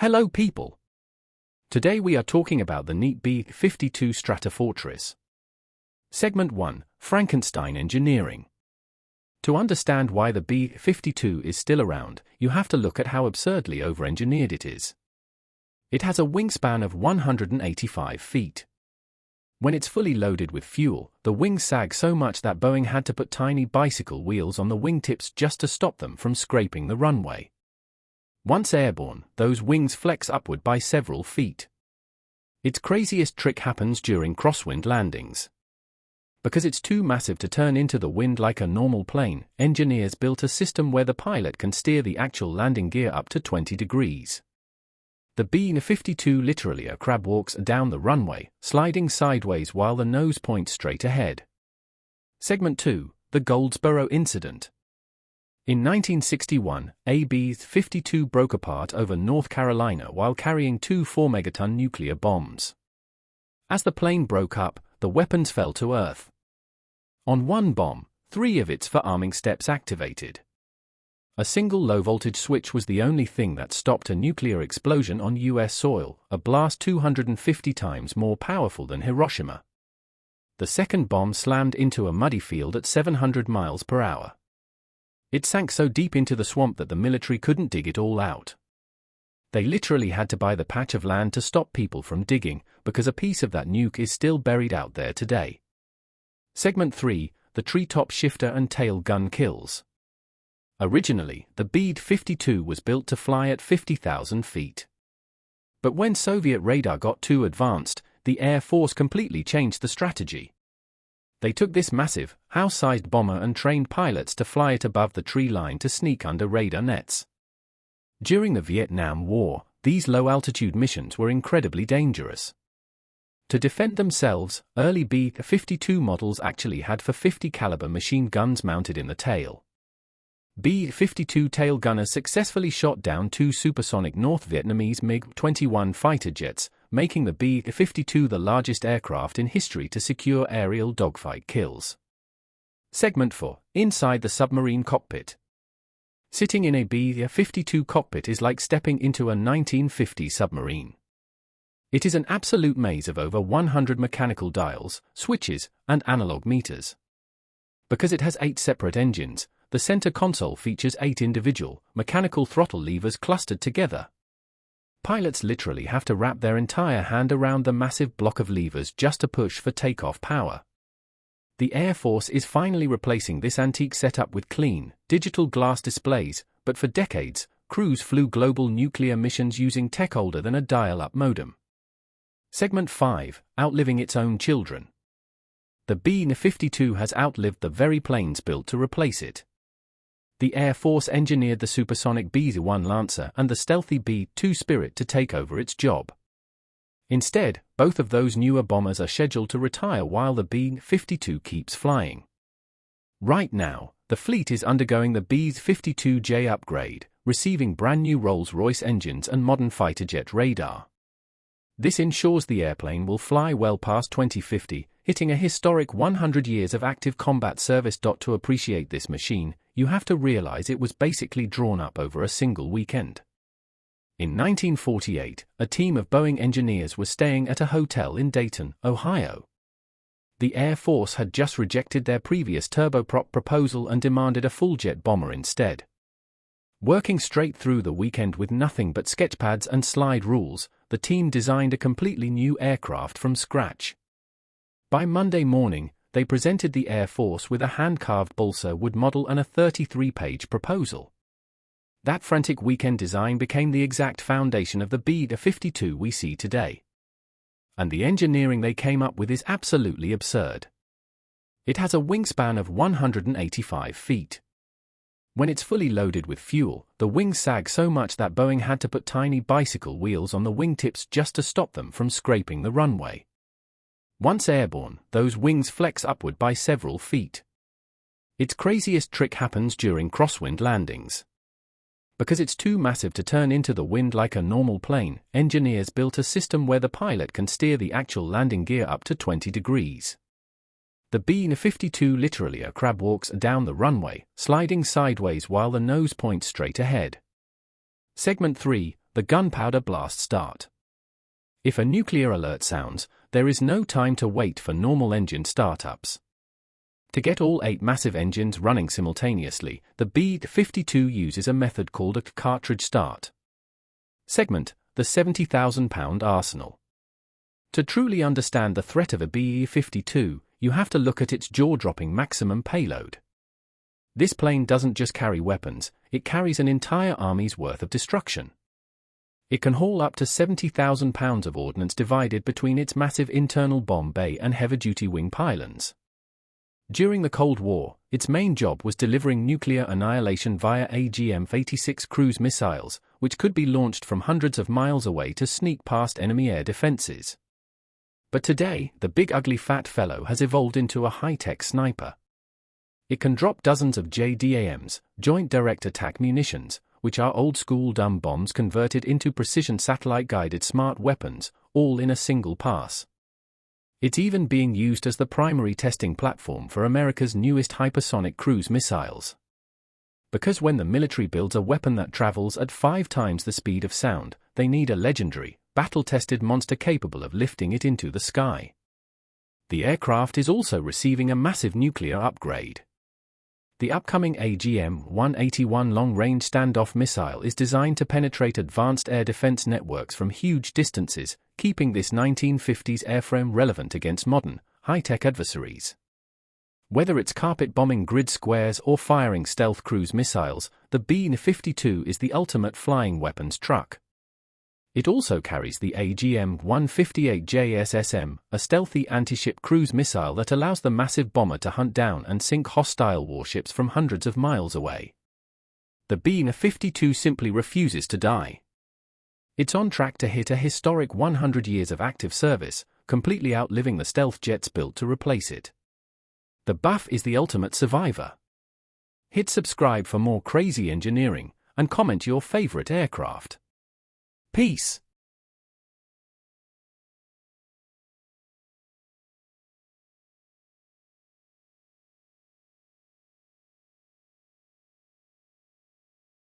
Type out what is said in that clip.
Hello people! Today we are talking about the neat B-52 Stratofortress. Segment 1, Frankenstein Engineering. To understand why the B-52 is still around, you have to look at how absurdly over-engineered it is. It has a wingspan of 185 feet. When it's fully loaded with fuel, the wings sag so much that Boeing had to put tiny bicycle wheels on the wingtips just to stop them from scraping the runway. Once airborne, those wings flex upward by several feet. Its craziest trick happens during crosswind landings. Because it's too massive to turn into the wind like a normal plane, engineers built a system where the pilot can steer the actual landing gear up to 20 degrees. The B-52 literally crab walks down the runway, sliding sideways while the nose points straight ahead. Segment 2, the Goldsboro Incident. In 1961, a B-52 broke apart over North Carolina while carrying two 4-megaton nuclear bombs. As the plane broke up, the weapons fell to Earth. On one bomb, 3 of its for-arming steps activated. A single low-voltage switch was the only thing that stopped a nuclear explosion on U.S. soil, a blast 250 times more powerful than Hiroshima. The second bomb slammed into a muddy field at 700 miles per hour. It sank so deep into the swamp that the military couldn't dig it all out. They literally had to buy the patch of land to stop people from digging, because a piece of that nuke is still buried out there today. Segment 3, the treetop shifter and tail gun kills. Originally, the B-52 was built to fly at 50,000 feet. But when Soviet radar got too advanced, the Air Force completely changed the strategy. They took this massive, house-sized bomber and trained pilots to fly it above the tree line to sneak under radar nets. During the Vietnam War, these low-altitude missions were incredibly dangerous. To defend themselves, early B-52 models actually had .450 caliber machine guns mounted in the tail. B-52 tail gunners successfully shot down 2 supersonic North Vietnamese MiG-21 fighter jets, making the B-52 the largest aircraft in history to secure aerial dogfight kills. Segment 4, Inside the Submarine Cockpit. Sitting in a B-52 cockpit is like stepping into a 1950 submarine. It is an absolute maze of over 100 mechanical dials, switches, and analog meters. Because it has 8 separate engines, the center console features 8 individual, mechanical throttle levers clustered together. Pilots literally have to wrap their entire hand around the massive block of levers just to push for takeoff power. The Air Force is finally replacing this antique setup with clean, digital glass displays, but for decades, crews flew global nuclear missions using tech older than a dial-up modem. Segment 5, Outliving its own children. The B-52 has outlived the very planes built to replace it. The Air Force engineered the supersonic B-1 Lancer and the stealthy B-2 Spirit to take over its job. Instead, both of those newer bombers are scheduled to retire while the B-52 keeps flying. Right now, the fleet is undergoing the B-52J upgrade, receiving brand new Rolls-Royce engines and modern fighter jet radar. This ensures the airplane will fly well past 2050, hitting a historic 100 years of active combat service. To appreciate this machine, you have to realize it was basically drawn up over a single weekend. In 1948, a team of Boeing engineers was staying at a hotel in Dayton, Ohio. The Air Force had just rejected their previous turboprop proposal and demanded a full-jet bomber instead. Working straight through the weekend with nothing but sketchpads and slide rules, the team designed a completely new aircraft from scratch. By Monday morning, they presented the Air Force with a hand-carved balsa wood model and a 33-page proposal. That frantic weekend design became the exact foundation of the B-52 we see today. And the engineering they came up with is absolutely absurd. It has a wingspan of 185 feet. When it's fully loaded with fuel, the wings sag so much that Boeing had to put tiny bicycle wheels on the wingtips just to stop them from scraping the runway. Once airborne, those wings flex upward by several feet. Its craziest trick happens during crosswind landings. Because it's too massive to turn into the wind like a normal plane, engineers built a system where the pilot can steer the actual landing gear up to 20 degrees. The B-52 literally crab walks down the runway, sliding sideways while the nose points straight ahead. Segment 3, the gunpowder blast start. If a nuclear alert sounds, there is no time to wait for normal engine startups. To get all 8 massive engines running simultaneously, the B-52 uses a method called a cartridge start. Segment: the 70,000-pound arsenal. To truly understand the threat of a B-52, you have to look at its jaw-dropping maximum payload. This plane doesn't just carry weapons, it carries an entire army's worth of destruction. It can haul up to 70,000 pounds of ordnance divided between its massive internal bomb bay and heavy-duty wing pylons. During the Cold War, its main job was delivering nuclear annihilation via AGM-86 cruise missiles, which could be launched from hundreds of miles away to sneak past enemy air defenses. But today, the big ugly fat fellow has evolved into a high-tech sniper. It can drop dozens of JDAMs, Joint Direct Attack Munitions, which are old-school dumb bombs converted into precision satellite-guided smart weapons, all in a single pass. It's even being used as the primary testing platform for America's newest hypersonic cruise missiles. Because when the military builds a weapon that travels at 5 times the speed of sound, they need a legendary, battle-tested monster capable of lifting it into the sky. The aircraft is also receiving a massive nuclear upgrade. The upcoming AGM-181 long-range standoff missile is designed to penetrate advanced air defense networks from huge distances, keeping this 1950s airframe relevant against modern, high-tech adversaries. Whether it's carpet-bombing grid squares or firing stealth cruise missiles, the B-52 is the ultimate flying weapons truck. It also carries the AGM-158JSSM, a stealthy anti-ship cruise missile that allows the massive bomber to hunt down and sink hostile warships from hundreds of miles away. The B-52 simply refuses to die. It's on track to hit a historic 100 years of active service, completely outliving the stealth jets built to replace it. The Buff is the ultimate survivor. Hit subscribe for more crazy engineering, and comment your favorite aircraft. Peace.